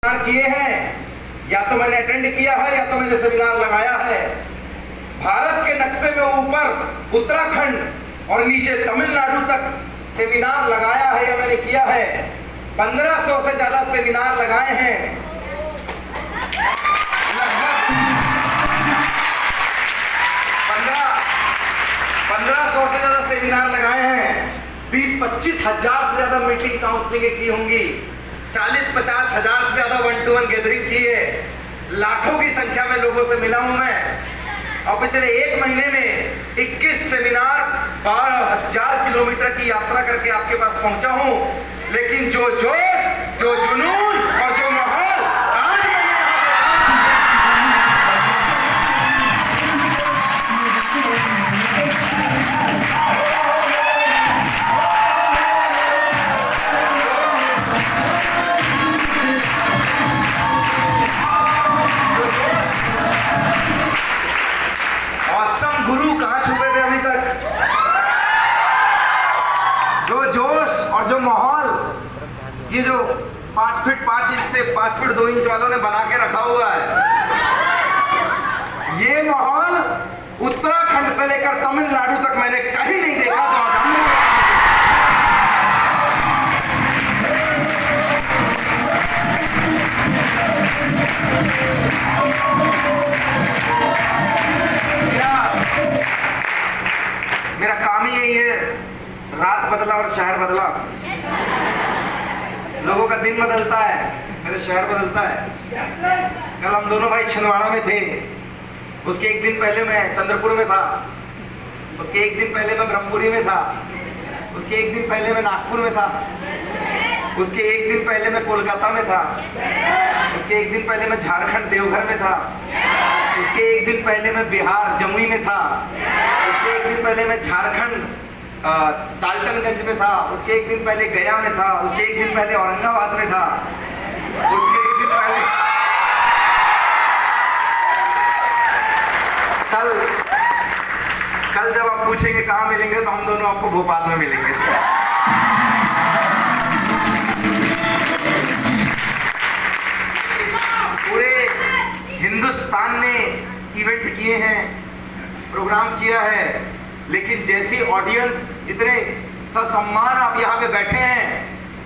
किए हैं, या तो मैंने अटेंड किया है या तो मैंने सेमिनार लगाया है। भारत के नक्शे में ऊपर उत्तराखंड और नीचे तमिलनाडु तक सेमिनार लगाया है या मैंने किया है। 1500 से ज्यादा सेमिनार लगाए हैं। लगभग 1500 से ज्यादा सेमिनार लगाए हैं। 20-25 हजार से ज्यादा मीटिंग काउंसलिंग की होंगी। 40-50 हजार से ज्यादा 1-to-1 गैदरिंग की है। लाखों की संख्या में लोगों से मिला हूं मैं। और पिछले एक महीने में 21 सेमिनार 12,000 किलोमीटर की यात्रा करके आपके पास पहुंचा हूं। लेकिन जो जोश, जो जुनून और जो माहौल आज गुरु कहां छुपे थे अभी तक। जो जोश और जो माहौल ये जो 5 फीट 5 इंच से 5 फीट 2 इंच वालों ने बना के रखा हुआ है, ये माहौल उत्तराखंड से लेकर तमिलनाडु तक मैंने कहीं नहीं देखा। जो आज हमने मेरा काम ही यही है। रात बदला और शहर बदला, लोगों का दिन बदलता है, मेरे शहर बदलता है। कल हम दोनों भाई छिंदवाड़ा में थे। उसके एक दिन पहले मैं चंद्रपुर में था। उसके एक दिन पहले मैं ब्रह्मपुरी में था। उसके एक दिन पहले मैं नागपुर में था। उसके एक दिन पहले मैं कोलकाता में था। उसके एक दिन पहले मैं झारखंड देवघर में था। उसके एक दिन पहले मैं बिहार जमुई में था। उसके एक दिन पहले मैं झारखंड डाल्टनगंज में था। उसके एक दिन पहले गया में था। उसके एक दिन पहले औरंगाबाद में था। उसके एक दिन पहले कल जब आप पूछेंगे कहाँ मिलेंगे तो हम दोनों आपको भोपाल में मिलेंगे। पूरे हिंदुस्तान में इवेंट किए हैं, प्रोग्राम किया है, लेकिन जैसी ऑडियंस, जितने ससम्मान आप यहाँ पे बैठे हैं,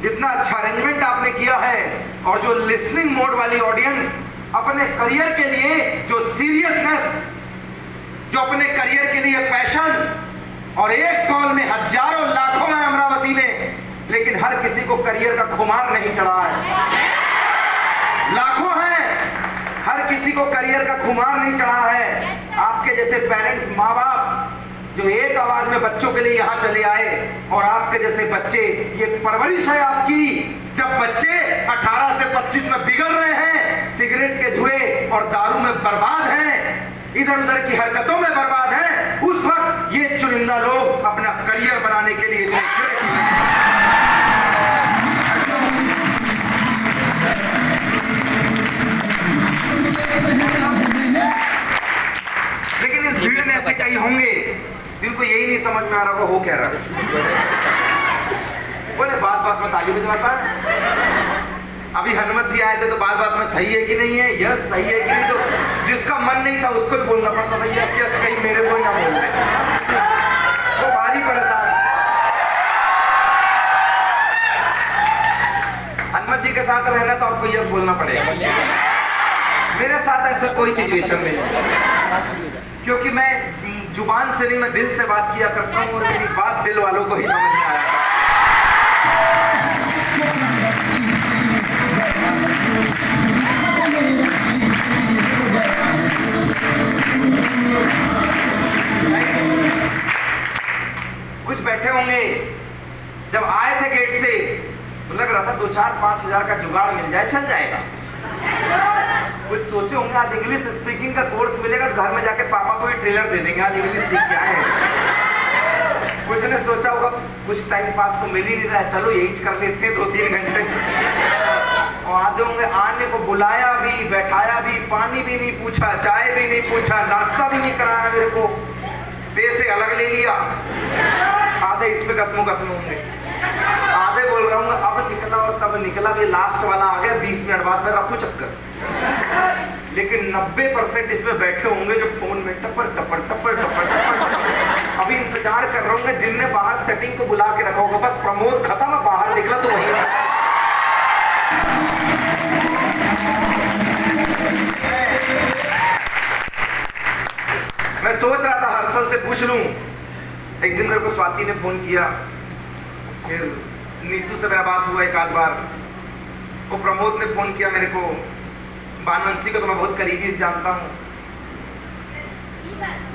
जितना अच्छा अरेंजमेंट आपने किया है, और जो लिसनिंग मोड वाली ऑडियंस, अपने करियर के लिए जो सीरियसनेस, जो अपने करियर के लिए पैशन, और एक कॉल में हजारों लाखों हैं अमरावती में, लेकिन हर किसी को करियर का खुमार नहीं चढ़ा है। लाखों हैं, हर किसी को करियर का खुमार नहीं चढ़ा है। आपके जैसे पेरेंट्स, माँ बाप जो एक आवाज में बच्चों के लिए यहाँ चले आए, और आपके जैसे बच्चे, ये परवरिश है आपकी। जब बच्चे 18 से 25 में बिगड़ रहे हैं, सिगरेट के धुएं और दारू में बर्बाद हैं, इधर उधर की हरकतों में बर्बाद हैं, उस वक्त ये चुनिंदा लोग अपना करियर बनाने के लिए लेकिन इस भीड़ में ऐसे कई होंगे जिनको यही नहीं समझ में आ रहा वो क्या रहा है। बोले बात बात में ताली बजवाता है। अभी हनुमत जी आए थे तो बात बात में सही है कि नहीं है, यस सही है कि नहीं, तो जिसका मन नहीं था उसको ही बोलना पड़ता था यस यस, कहीं मेरे को ही ना बोल दे। वो भारी परेशान। हनुमत जी के साथ रहना तो आपको यस बोलना पड़ेगा। मेरे साथ ऐसा कोई सिचुएशन नहीं है, क्योंकि मैं जुबान से नहीं, मैं दिल से बात किया करता हूँ, और मेरी बात दिल वालों को ही समझ में आया। कुछ बैठे होंगे, जब आए थे गेट से तो लग रहा था 2-4-5 हजार का जुगाड़ मिल जाए, चल जाएगा। कुछ सोचे होंगे आज इंग्लिश स्पीकिंग का कोर्स मिलेगा तो घर में जाके पापा को ही ट्रेलर दे देंगे, आज इंग्लिश सीख के आए हैं। कुछ ने सोचा होगा कुछ टाइम पास तो मिल ही नहीं रहा है, चलो यही कर लेते हैं 2-3 घंटे। और आधे होंगे आने को बुलाया भी, बैठाया भी, पानी भी नहीं पूछा, चाय भी नहीं पूछा, नाश्ता भी नहीं कराया, मेरे को पैसे अलग ले लिया। आधे इसमें कसमों होंगे, आधे बोल रहा हूँ अब निकला और तब निकला भी लास्ट वाला आ गया 20 मिनट बाद में रफू चक्कर। लेकिन 90% इसमें बैठे होंगे जो फोन में टपर टपर टपर टपर टपर अभी इंतजार कर रहे होंगे, जिनने बाहर सेटिंग को बुला के रखा होगा, बस प्रमोद खत्म, बाहर निकला तो वही था। मैं सोच रहा था हर्षल से पूछ लूं। एक दिन मेरे को स्वाति ने फोन किया, फिर नीतू से मेरा बात हुआ एक आध बार, वो प्रमोद ने फोन किया मेरे को, बानवंशी को तो मैं बहुत करीबी से जानता हूँ।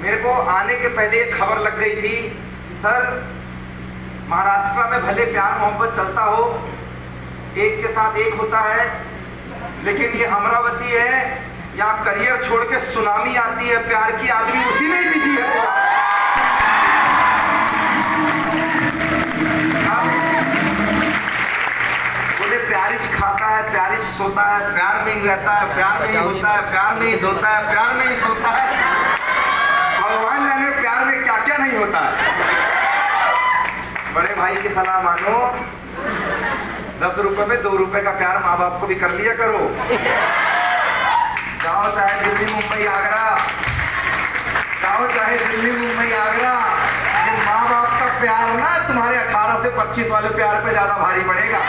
मेरे को आने के पहले एक खबर लग गई थी, सर महाराष्ट्र में भले प्यार मोहब्बत चलता हो, एक के साथ एक होता है, लेकिन ये अमरावती है, यहाँ करियर छोड़ के सुनामी आती है प्यार की, आदमी उसी में ही बिजी है। बोले प्यारिज खाता है, प्यारिज सोता है, प्यार में ही रहता है, प्यार में ही होता है, प्यार में ही धोता है, प्यार में ही सोता है। भगवान जाने प्यार में क्या क्या नहीं होता है। बड़े भाई की सलाह मानो, 10 रुपए में 2 रुपए का प्यार माँ बाप को भी कर लिया करो। जाओ चाहे दिल्ली मुंबई आगरा, जाओ चाहे दिल्ली मुंबई आगरा, ये माँ बाप का प्यार ना तुम्हारे 18 से 25 वाले प्यार पे ज्यादा भारी पड़ेगा।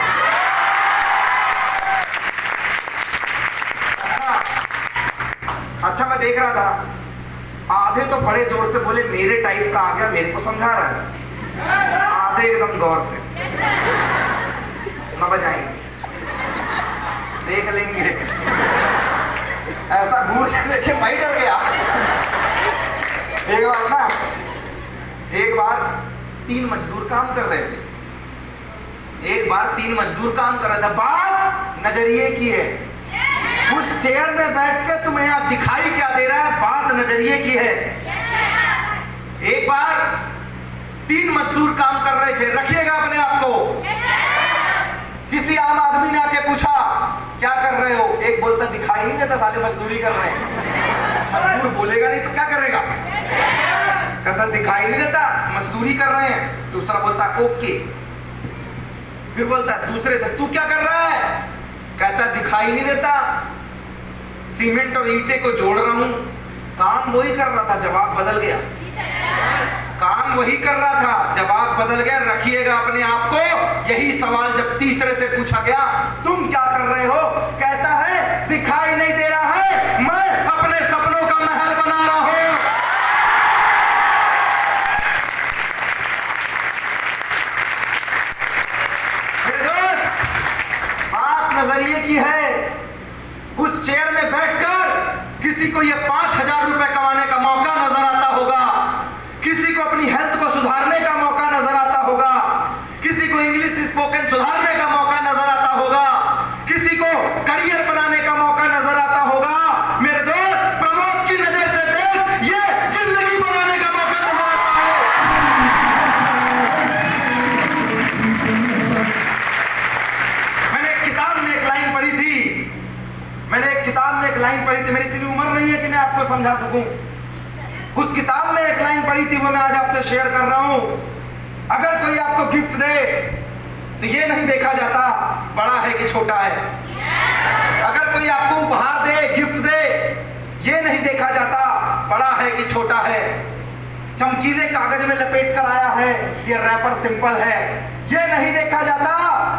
अच्छा मैं देख रहा था, आधे तो बड़े जोर से बोले मेरे टाइप का आ गया, मेरे को समझा रहा है, आधे एकदम गौर से न बजाएंगे, देख लेंगे, ऐसा घूर के देखे मैं डर गया। एक बार ना, एक बार 3 मजदूर काम कर रहे थे, एक बार 3 मजदूर काम कर रहे थे, बात नजरिए की है। उस चेयर में बैठ के तुम्हें यहाँ दिखाई क्या दे रहा है, बात नजरिए की है। एक बार 3 मजदूर काम कर रहे थे, रखिएगा अपने आप को। किसी आम आदमी ने आके पूछा क्या कर रहे हो, एक बोलता दिखाई नहीं देता साले मजदूरी कर रहे हैं। मजदूर बोलेगा नहीं तो क्या करेगा, कहता दिखाई नहीं देता मजदूरी कर रहे हैं। दूसरा बोलता ओके, फिर बोलता दूसरे से तू क्या कर रहा है, कहता दिखाई नहीं देता सीमेंट और ईंटे को जोड़ रहा हूं। काम वही कर रहा था, जवाब बदल गया। काम वही कर रहा था, जवाब बदल गया। रखिएगा अपने आप को। यही सवाल जब तीसरे से पूछा गया तुम क्या कर रहे हो, कहता है दिखाई नहीं दे रहा है, मैं अपने सपनों का महल बना रहा हूं। मेरे दोस्त, बात नजरिए की है। उस चेयर में बैठकर किसी को यह 5,000 रुपए कमाने का मौका नजर आता होगा, किसी को अपनी हेल्थ को सुधारने का मौका नजर आता होगा, किसी को इंग्लिश स्पोकन सुधारने का मौका नजर आता होगा, किसी को करियर बनाने का मौका नजर आता होगा। मेरे दोस्त, प्रमोद की नजर से देख, ये जिंदगी बनाने का मौका नजर आता है। मैंने एक किताब में एक लाइन पढ़ी थी, मेरी इतनी उम्र नहीं है कि मैं आपको समझा सकूं। उस किताब में एक लाइन पढ़ी थी, वो मैं आज आपसे शेयर कर रहा हूं। अगर कोई आपको गिफ्ट दे तो ये नहीं देखा जाता बड़ा है कि छोटा है। अगर कोई आपको उपहार दे, गिफ्ट दे, ये नहीं देखा जाता बड़ा है कि छोटा है। चमकीले कागज में लपेट कर आया है, ये रैपर सिंपल है, ये नहीं देखा जाता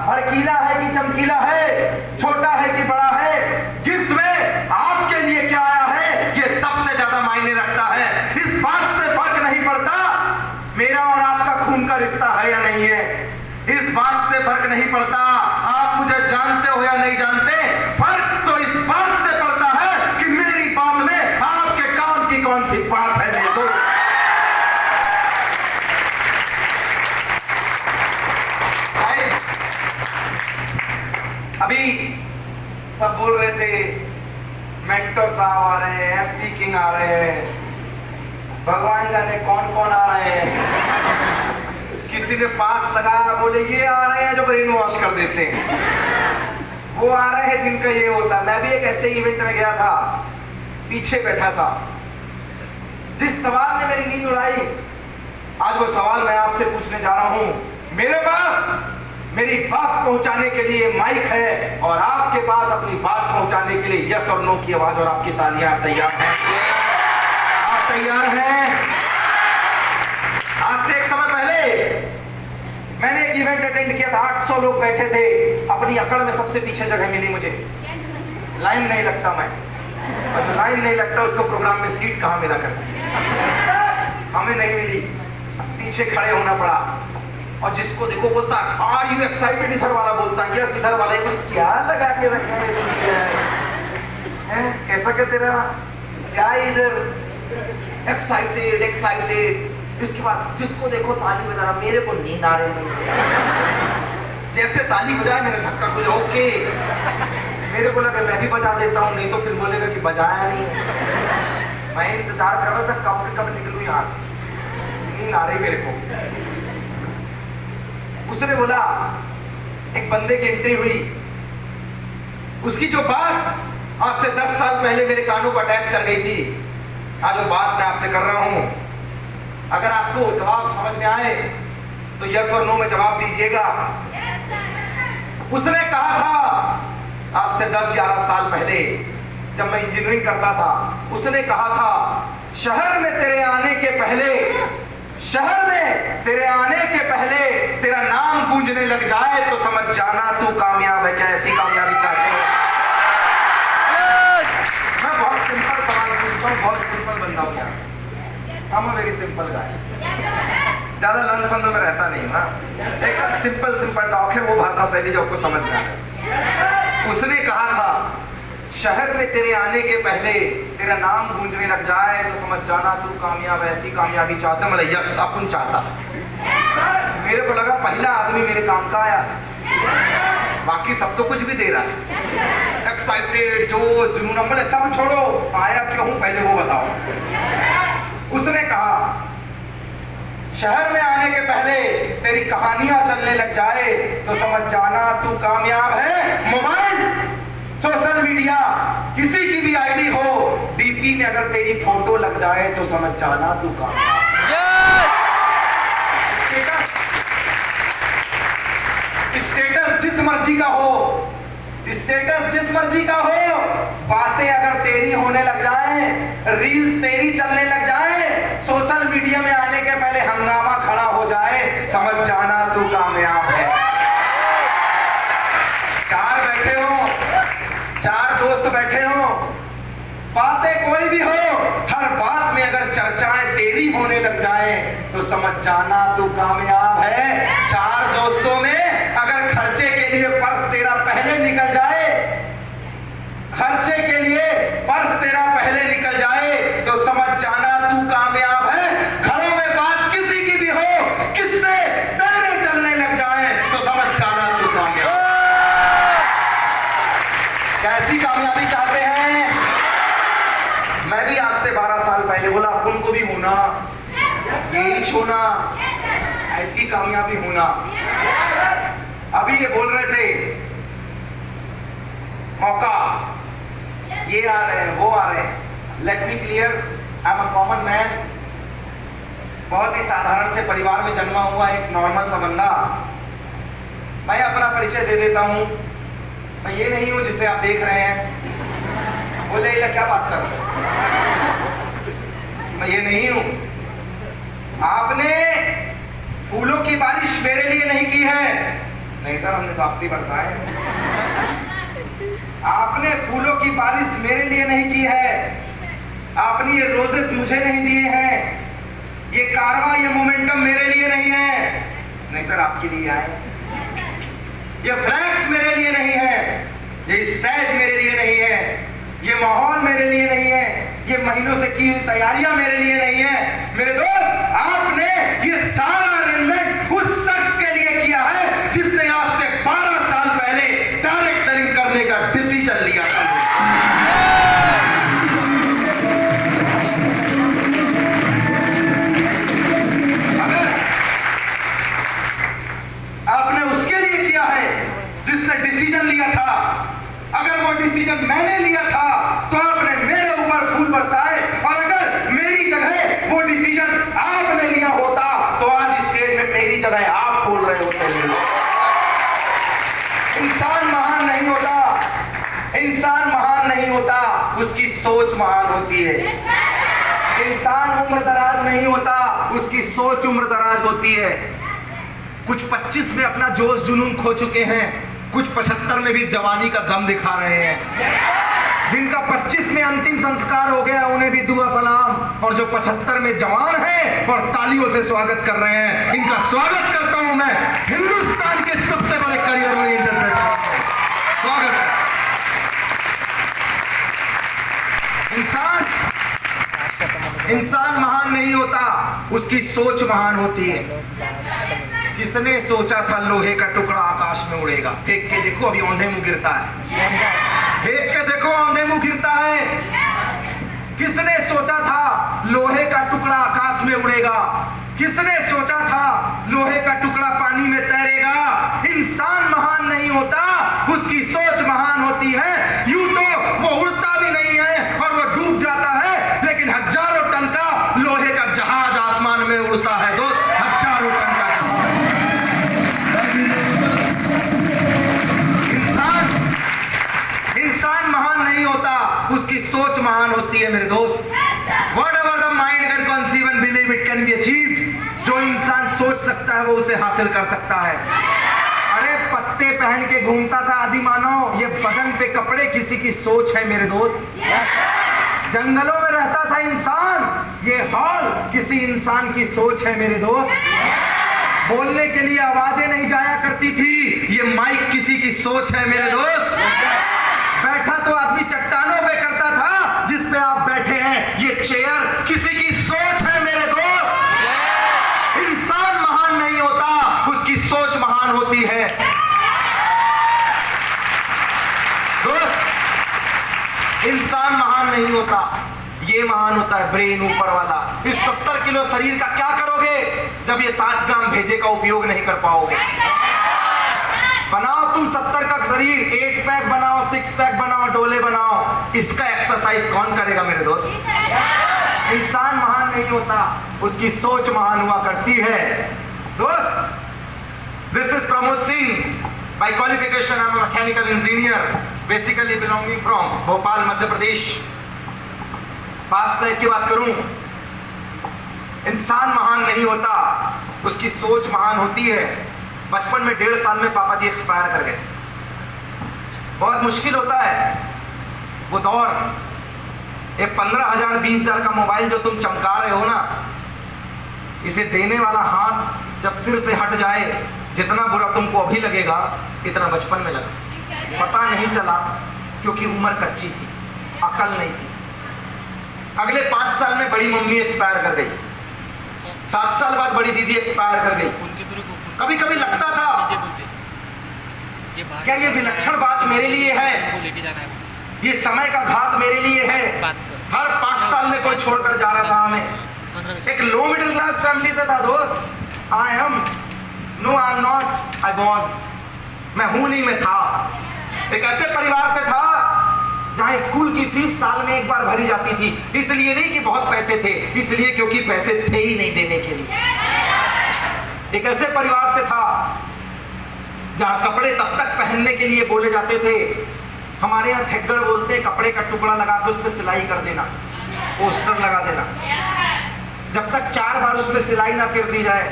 भड़कीला है कि चमकीला है, छोटा है कि बड़ा है। गिफ्ट में आपके लिए क्या आया है, ये सबसे ज्यादा मायने रखता है। इस बात से फर्क नहीं पड़ता मेरा और आपका खून का रिश्ता है या नहीं है, इस बात से फर्क नहीं पड़ता आप मुझे जानते हो या नहीं जानते। फर्क तो इस बात से पड़ता है कि मेरी बात में आपके काम की कौन सी बात है। मेरे दोस्त, अभी सब बोल रहे थे मेंटर साहब आ रहे हैं, एमपी किंग आ रहे हैं, भगवान जाने कौन कौन आ रहे हैं। किसी ने पास लगाया, बोले ये आ रहे हैं जो ब्रेन वॉश कर देते हैं, वो आ रहे हैं जिनका ये होता है। मैं भी एक ऐसे इवेंट में गया था, पीछे बैठा था, जिस सवाल ने मेरी नींद उड़ाई, आज वो सवाल मैं आपसे पूछने जा रहा हूं। मेरे पास मेरी बात पहुंचाने के लिए माइक है और आपके पास अपनी बात पहुंचाने के लिए यस और नो की आवाज और आपकी तालियां। आप तैयार हैं? आप तैयार हैं? आज से एक समय पहले मैंने एक इवेंट अटेंड किया था, 800 लोग बैठे थे। अपनी अकड़ में सबसे पीछे जगह मिली मुझे। लाइन नहीं लगता मैं, और जो लाइन नहीं लगता उसको प्रोग्राम में सीट कहाँ मिला करती, हमें नहीं मिली, पीछे खड़े होना पड़ा। और जिसको देखो बोलता आर यू एक्साइटेड, इधर वाला बोलता यस, इधर वाला ये क्या लगा के रखे हैं, कैसा कहते रहा क्या इधर एक्साइटेड एक्साइटेड। इसके बाद जिसको देखो ताली बजा रहा, मेरे को नींद आ रही है, जैसे ताली बजाए मेरा झटका खुले, ओके मेरे को लगा मैं भी बजा देता हूँ, नहीं तो फिर बोलेगा कि बजाया नहीं है। मैं इंतजार कर रहा था कब निकलूं यहाँ से, नींद आ रही मेरे को। उसने बोला, एक बंदे की एंट्री हुई, उसकी जो बात आज से 10 साल पहले मेरे कानों को अटैच कर गई थी, आज जो बात मैं आपसे कर रहा हूं, अगर आपको जवाब समझ में आए तो यस और नो में जवाब दीजिएगा। उसने कहा था आज से 10-11 साल पहले जब मैं इंजीनियरिंग करता था, उसने कहा था शहर में तेरे आने के पहले तेरा नाम गूंजने लग जाए तो समझ जाना तू कामयाब है। क्या ऐसी कामयाबी चाहते हो? मैं बहुत सिंपल सवाल पूछता हूँ, बहुत सिंपल बंदा हूँ यार, I'm a very simple guy। ज्यादा लन फन में रहता नहीं हूँ, एकदम सिंपल टॉक है, वो भाषा शैली जो आपको समझ में आए। उसने कहा था शहर में तेरे आने के पहले तेरा नाम गूंजने लग जाए तो समझ जाना तू कामयाब है। ऐसी कामयाबी चाहता, मतलब यस अपन चाहता। मेरे को लगा पहला आदमी मेरे काम का आया है, बाकी सब तो कुछ भी दे रहा है, एक्साइटेड जोश जुनून, बोले सब छोड़ो, आया क्यों हूं पहले वो बताओ। उसने कहा शहर में आने के पहले तेरी कहानियां चलने लग जाए तो समझ जाना तू कामयाब है। मोबाइल, सोशल मीडिया, किसी की भी आईडी हो, डीपी में अगर तेरी फोटो लग जाए तो समझ जाना तू कामयाब। स्टेटस जिस मर्जी का हो, बातें अगर तेरी होने लग जाए, रील्स तेरी चलने लग जाए, सोशल मीडिया में आने के पहले हंगामा खड़ा हो जाए, समझ जाना तू कामयाब है। चार दोस्त बैठे हो, बातें कोई भी हो, हर बात में अगर चर्चाएं तेरी होने लग जाए तो समझ जाना तू कामयाब है। 4 दोस्तों में अगर खर्चे के लिए पर्स तेरा पहले निकल जाए, तो समझ जाना तू कामयाब है। घरों में बात किसी की भी हो, किससे डरे चलने लग जाए तो समझ जाना तू कामयाब। कैसी कामयाबी चाहते हैं? मैं भी आज से 12 साल पहले बोला अपन को भी होना, यही छूना, ऐसी कामयाबी होना। अभी ये बोल रहे थे मौका, ये आ रहे हैं वो आ रहे हैं। Let me clear, I am a common man, बहुत ही साधारण से परिवार में जन्मा हुआ एक नॉर्मल सा बंदा। मैं अपना परिचय दे देता हूँ, मैं ये नहीं हूँ जिसे आप देख रहे हैं। बोले ये क्या बात कर रहे हो, मैं ये नहीं हूँ। आपने फूलों की बारिश मेरे लिए नहीं की है, नहीं सर हमने तो आप भी बरसाए। आपने फूलों की बारिश मेरे लिए नहीं की है, आपने ये रोजेस मुझे नहीं दिए हैं, ये कारवा ये मोमेंटम मेरे लिए नहीं है, नहीं सर आपके लिए आए। ये फ्लैग्स मेरे लिए नहीं है, ये स्टेज मेरे लिए नहीं है, ये माहौल मेरे लिए नहीं है, ये महीनों से की हुई तैयारियां मेरे लिए नहीं है। मेरे दोस्त, आपने ये सारा अरेंजमेंट उस शख्स के लिए किया है जिसने आज से 12 साल पहले डायरेक्ट सेलिंग करने का डिसीजन लिया था। अगर आपने उसके लिए किया है जिसने डिसीजन लिया था, अगर वो डिसीजन मैंने लिया था तो आपने मेरे ऊपर फूल बरसाए, और अगर मेरी जगह वो डिसीजन आपने लिया होता तो आज स्टेज में नहीं होता, उसकी सोच महान होती है। इंसान उम्र दराज नहीं होता, उसकी सोच उम्र दराज होती है। कुछ 25 में अपना जोश जुनून खो चुके हैं, कुछ 75 में भी जवानी का दम दिखा रहे हैं। जिनका 25 में अंतिम संस्कार हो गया उन्हें भी दुआ सलाम, और जो 75 में जवान हैं और तालियों से स्वागत कर रहे हैं, इनका स्वागत करता हूं मैं हिंदुस्तान के सबसे बड़े करियर ओरिएंटेड प्लेटफॉर्म पे। स्वागत है। इंसान महान नहीं होता, उसकी सोच महान होती है। किसने सोचा था लोहे का टुकड़ा आकाश में उड़ेगा? फेंक के देखो, अभी औंधे मुंह गिरता है। फेंक के देखो, औंधे मुंह गिरता है। किसने सोचा था लोहे का टुकड़ा आकाश में उड़ेगा? किसने सोचा था लोहे का टुकड़ा पानी में तैरेगा? इंसान महान नहीं होता, उसकी सोच महान होती है। यूं तो वो उड़ता भी नहीं है और वो डूब जाता है, लेकिन हजारों टन का लोहे का जहाज आसमान में उड़ता है दोस्त, हजारों टन का। इंसान महान नहीं होता, उसकी सोच महान होती है मेरे दोस्त। Whatever the mind can conceive and believe it can be achieved. जो इंसान सोच सकता है वो उसे हासिल कर सकता है। अरे पत्ते पहन के घूमता था आदि मानव, ये बदन पे कपड़े किसी की सोच है मेरे दोस्त। जंगलों में रहता था इंसान, ये हॉल किसी इंसान की सोच है मेरे दोस्त। बोलने के लिए आवाजें नहीं जाया करती थी, ये माइक किसी की सोच है मेरे दोस्त। बैठा तो आदमी चट्टानों पे करता था, जिस पे आप बैठे हैं ये चेयर किसी की सोच है मेरे दोस्त। इंसान महान नहीं होता, उसकी सोच महान होती है दोस्त। इंसान महान नहीं होता, ये महान होता है ब्रेन ऊपर वाला। इस 70 किलो शरीर का क्या करोगे जब ये 7 ग्राम भेजे का उपयोग नहीं कर पाओगे? बनाओ तुम 70 का शरीर, 8 पैक बनाओ, 6 पैक बनाओ, डोले बनाओ, इसका एक्सरसाइज कौन करेगा मेरे दोस्त? इंसान महान नहीं होता, उसकी सोच महान हुआ करती है दोस्त। This is Pramod Singh, by qualification I am a mechanical engineer, basically belonging from Bhopal Madhya Pradesh. Past life की बात करूं, इंसान महान नहीं होता, उसकी सोच महान होती है। बचपन में 1.5 साल में पापा जी एक्सपायर कर गए। बहुत मुश्किल होता है वो दौर। ये 15,000 20,000 का मोबाइल जो तुम चमका रहे हो ना, इसे देने वाला हाथ जब सिर से हट जाए, जितना बुरा तुमको अभी लगेगा इतना बचपन में लगा। पता नहीं चला क्योंकि उम्र कच्ची थी, अकल नहीं थी। अगले 5 साल में बड़ी मम्मी एक्सपायर कर गई, 7 साल बाद बड़ी दीदी एक्सपायर कर गई। कभी कभी लगता था क्या ये विलक्षण बात मेरे लिए है, ये समय का घात मेरे लिए है। हर 5 साल में कोई छोड़कर जा रहा था हमें। एक लो मिडिल क्लास फैमिली से था दोस्त। I am not, I was, मैं हूं नहीं, मैं था। एक ऐसे परिवार से था जहां स्कूल की फीस साल में एक बार भरी जाती थी। इसलिए नहीं कि बहुत पैसे थे, इसलिए क्योंकि पैसे थे ही नहीं देने के लिए। एक ऐसे परिवार से था जहां कपड़े तब तक पहनने के लिए बोले जाते थे, हमारे यहाँ ठेगड़ बोलते हैं, कपड़े का टुकड़ा लगा के उस पर सिलाई कर देना, पोस्टर लगा देना। जब तक 4 बार उसमें सिलाई ना कर दी जाए,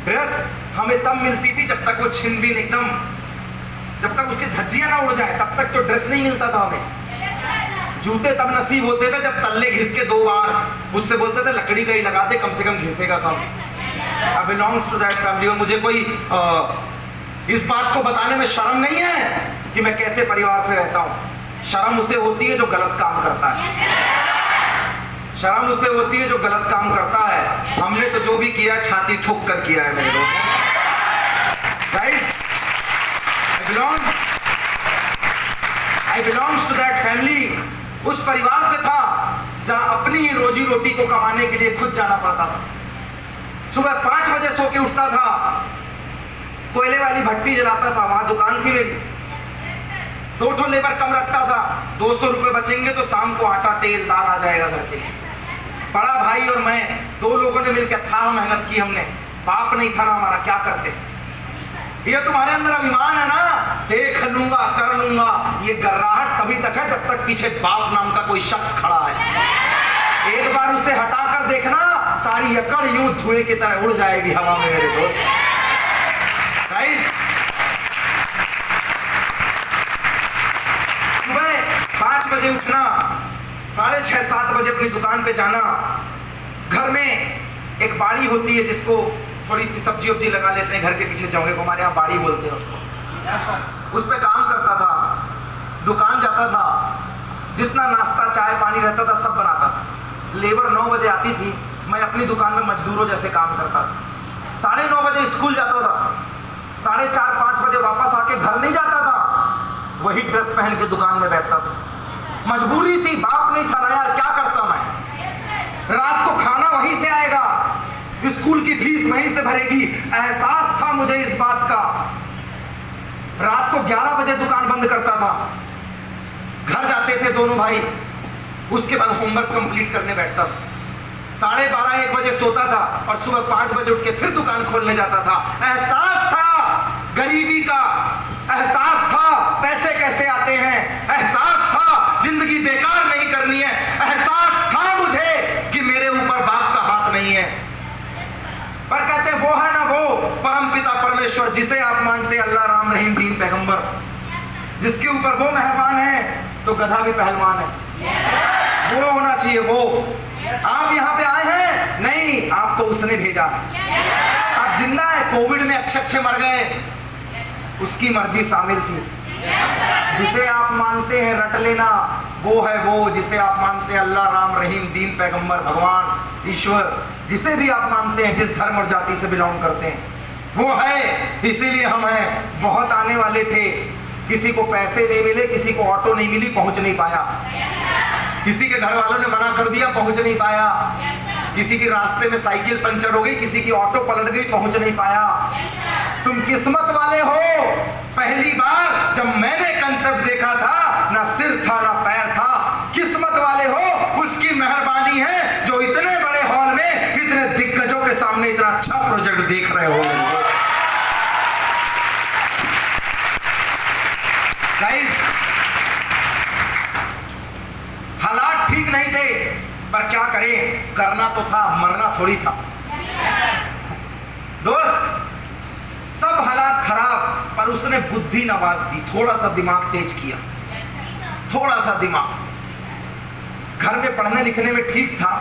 ड्रेस हमें तब मिलती थी जब तक वो छिन भी एकदम, जब तक उसकी धज्जियां ना उड़ जाए तब तक तो ड्रेस नहीं मिलता था हमें। जूते तब नसीब होते थे जब तल्ले घिस के 2 बार, उससे बोलते थे लकड़ी का ही लगा दे, कम से कम घिसेगा कम। I belongs to that family। और मुझे कोई इस बात को बताने में शर्म नहीं है कि मैं कैसे परिवार से रहता हूँ। शर्म उसे होती है जो गलत काम करता है, शर्म उसे होती है जो गलत काम करता है। हमने तो जो भी किया छाती ठोक कर किया है मेरे दोस्त। Guys, I belongs to that family। उस परिवार से था जहां अपनी रोजी रोटी को कमाने के लिए खुद जाना पड़ता था। सुबह 5 बजे सो के उठता था, कोयले वाली भट्टी जलाता था, वहां दुकान थी मेरी। 2 लेबर कम रखता था, 200 रुपए बचेंगे तो शाम को आटा तेल दाल आ जाएगा घर के। बड़ा भाई और मैं 2 लोगों ने मिलकर था मेहनत की हमने, बाप नहीं था ना हमारा, क्या करते। ये तुम्हारे अंदर अभिमान है ना, देख लूंगा कर लूंगा, ये गर्राहट तभी तक है जब तक पीछे बाप नाम का कोई शख्स खड़ा है। एक बार उसे हटाकर देखना, सारी अकड़ यूं धुएं की तरह उड़ जाएगी हवा में मेरे दोस्त। सुबह 5 बजे उठना, 6:30-7 बजे अपनी दुकान पे जाना, घर में एक बाड़ी होती है जिसको थोड़ी सी सब्जी वब्जी लगा लेते हैं घर के पीछे, जगह को हमारे यहाँ बाड़ी बोलते हैं उसको। उस पे काम करता था, दुकान जाता था, जितना नाश्ता चाय पानी रहता था सब बनाता था। लेबर 9 बजे आती थी, मैं अपनी दुकान में मजदूरों जैसे काम करता था। 9:30 बजे स्कूल जाता था, 4:30-5 बजे वापस आके घर नहीं जाता था, वही ड्रेस पहन के दुकान में बैठता था। मजबूरी थी, बाप नहीं था ना यार, क्या करता मैं। रात को खाना वहीं से आएगा, स्कूल की फीस वहीं से भरेगी, एहसास था मुझे इस बात का। रात को 11 बजे दुकान बंद करता था, घर जाते थे दोनों भाई, उसके बाद होमवर्क कंप्लीट करने बैठता था। 12:30-1 बजे सोता था और सुबह 5 बजे उठ के फिर दुकान खोलने जाता था। एहसास था गरीबी का, एहसास था पैसे कैसे आते हैं, एहसास था जिंदगी बेकार नहीं करनी है, एहसास था मुझे कि मेरे ऊपर बाप का हाथ नहीं है। पर कहते वो है ना वो परमपिता परमेश्वर जिसे आप मानते हैं, अल्लाह राम रहीम दीन पैगंबर, जिसके ऊपर वो मेहरबान है तो गधा भी पहलवान है। वो होना चाहिए वो। आप यहाँ पे आए हैं नहीं, आपको उसने भेजा है। आप जिंदा है, कोविड में अच्छे मर गए, उसकी मर्जी शामिल थी। जिसे आप मानते हैं रट लेना, वो है वो जिसे आप मानते हैं, अल्लाह राम रहीम दीन पैगंबर भगवान ईश्वर, जिसे भी आप मानते हैं, जिस धर्म और जाति से बिलोंग करते हैं, वो है। इसीलिए हम हैं। बहुत आने वाले थे, किसी को पैसे नहीं मिले, किसी को ऑटो नहीं मिली, पहुंच नहीं पाया, किसी के घर वालों ने मना कर दिया, पहुंच नहीं पाया, किसी की रास्ते में साइकिल पंचर हो गई, किसी की ऑटो पलट गई, पहुंच नहीं पाया। तुम किस्मत वाले हो। पहली बार जब मैंने कंसेप्ट देखा था, ना सिर था ना पैर था। किस्मत वाले हो, उसकी मेहरबानी है जो इतने बड़े हॉल में इतने दिग्गजों के सामने इतना अच्छा प्रोजेक्ट देख रहे हो। गाइस, हालात ठीक नहीं थे, पर क्या करें, करना तो था, मरना थोड़ी था। दोस्त, सब हालात खराब, पर उसने बुद्धि नवाज दी, थोड़ा सा दिमाग तेज किया, थोड़ा सा दिमाग। घर में पढ़ने लिखने में ठीक था,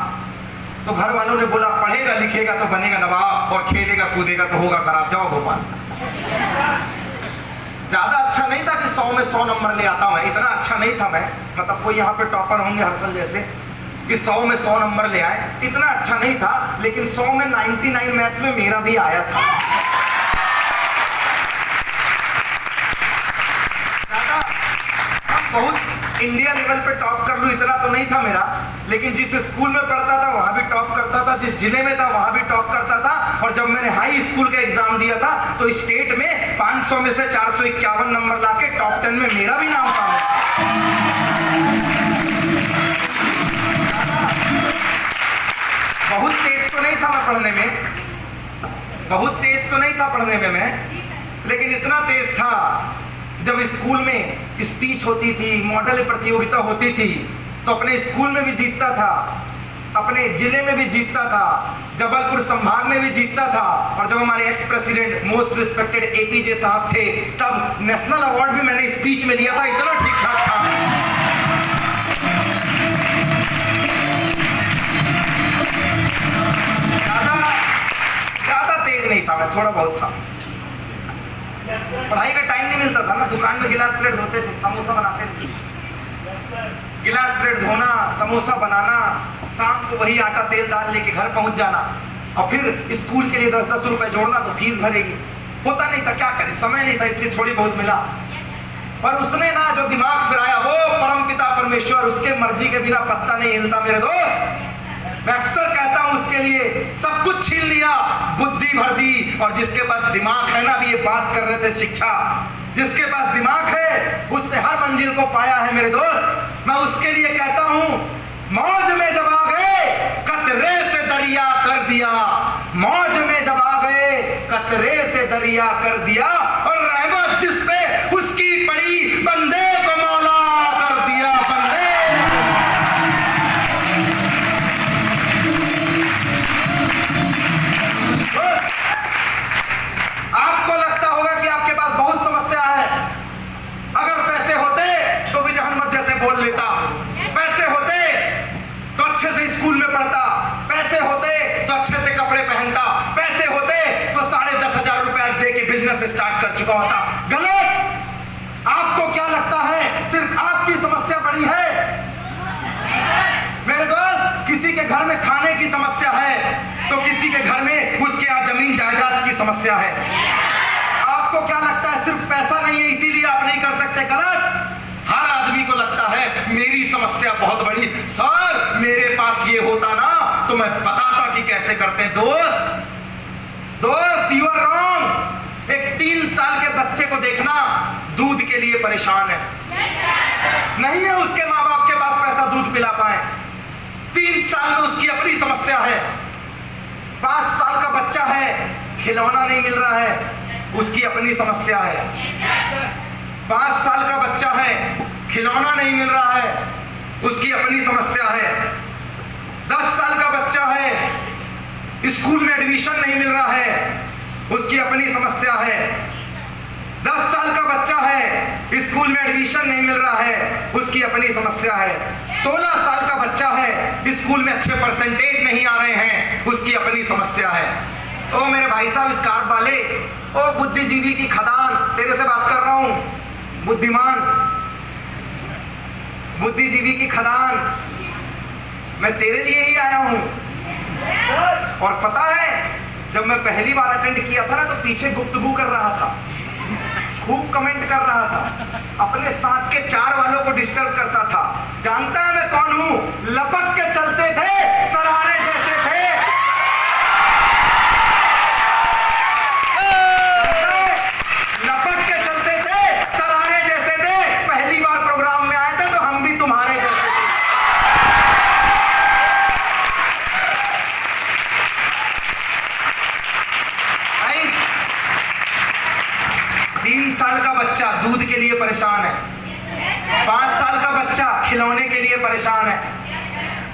तो घर वालों ने बोला पढ़ेगा लिखेगा तो बनेगा नवाब, और खेलेगा कूदेगा तो होगा खराब, जाओ भोपाल। ज्यादा अच्छा नहीं था कि 100 में 100 नंबर ले आता मैं, इतना अच्छा नहीं था मैं, मतलब कोई यहाँ पे टॉपर होंगे हर्षल जैसे कि 100 में 100 नंबर ले आए, इतना अच्छा नहीं था। लेकिन 100 में 99 मैथ्स में मेरा भी आया था। बहुत इंडिया लेवल पे टॉप कर लूं इतना तो नहीं था मेरा, लेकिन जिस स्कूल में पढ़ता था वहां भी टॉप करता था, जिस जिले में था वहां भी टॉप करता था। और जब मैंने हाई स्कूल का एग्जाम दिया था तो स्टेट में 500 में से 451 नंबर लाके टॉप 10 में मेरा भी नाम था। बहुत तेज तो नहीं था मैं पढ़ने में, बहुत तेज तो नहीं था पढ़ने में मैं, लेकिन इतना तेज था जब स्कूल में स्पीच होती थी, मॉडल प्रतियोगिता होती थी, तो अपने स्कूल में भी जीतता था, अपने जिले में भी जीतता था, जबलपुर संभाग में भी जीतता था। और जब हमारे ex president most respected APJ साहब थे, तब नेशनल अवार्ड भी मैंने स्पीच में लिया था, इतना ठीक ठाक था। ज्यादा तेज नहीं था मैं, थोड़ा बहुत था। पढ़ाई का टाइम नहीं मिलता था ना, दुकान में गिलास प्लेट धोते थे, समोसा बनाते थे, गिलास प्लेट धोना, समोसा बनाना, शाम को वही आटा तेल दाल लेके घर पहुंच जाना, और फिर स्कूल के लिए 10-10 रुपए जोड़ना तो फीस भरेगी। होता नहीं था, क्या करे, समय नहीं था, इसलिए थोड़ी बहुत मिला। पर उसने ना जो दिमाग फिराया, वो परमपिता परमेश्वर, उसके मर्जी के बिना पत्ता नहीं हिलता मेरे दोस्त। मैं अक्सर कहता हूं उसके लिए सब कुछ छीन लिया, बुद्धि भर दी, और जिसके पास दिमाग है ना, अभी ये बात कर रहे थे शिक्षा, जिसके पास दिमाग है उसने हर मंजिल को पाया है मेरे दोस्त। मैं उसके लिए कहता हूं, मौज में जब आ गए कतरे से दरिया कर दिया, मौज में जब आ गए कतरे से दरिया कर दिया, समस्या है। आपको क्या लगता है सिर्फ पैसा नहीं है इसीलिए आप नहीं कर सकते? गलत। हर आदमी को लगता है मेरी समस्या बहुत बड़ी, सर मेरे पास ये होता ना तो मैं बताता कि कैसे करते हैं। दोस्त यू आर रॉन्ग। एक 3 साल के बच्चे को देखना दूध के लिए परेशान है, नहीं है उसके माँ बाप के पास पैसा दूध पिला पाए। 3 साल में उसकी अपनी समस्या है। 5 साल का बच्चा है, खिलौना नहीं मिल रहा है, उसकी अपनी समस्या है। 5 साल का बच्चा है, खिलौना नहीं मिल रहा है, उसकी अपनी समस्या है। 10 साल का बच्चा है, स्कूल में एडमिशन नहीं मिल रहा है, उसकी अपनी समस्या है। 10 साल का बच्चा है, स्कूल में एडमिशन नहीं मिल रहा है, उसकी अपनी समस्या है। 16 साल का बच्चा है, स्कूल में अच्छे परसेंटेज नहीं आ रहे हैं, उसकी अपनी समस्या है। ओ मेरे भाई साहब स्कार्फ वाले, ओ बुद्धिजीवी की खदान, तेरे से बात कर रहा हूं, बुद्धिमान, बुद्धिजीवी की खदान, मैं तेरे लिए ही आया हूं। और पता है जब मैं पहली बार अटेंड किया था ना तो पीछे गुफ्तगू कर रहा था, खूब कमेंट कर रहा था, अपने साथ के 4 वालों को डिस्टर्ब करता था। जानता है मैं कौन हूं? लपक के चलते थे, सरारे जैसे थे। लपक के चलते थे, सरारे जैसे थे। पहली बार प्रोग्राम में आए थे तो हम भी तुम्हारे जैसे थे। 3 साल का बच्चा दूध के लिए परेशान है, 5 साल का बच्चा खिलौने के लिए परेशान है,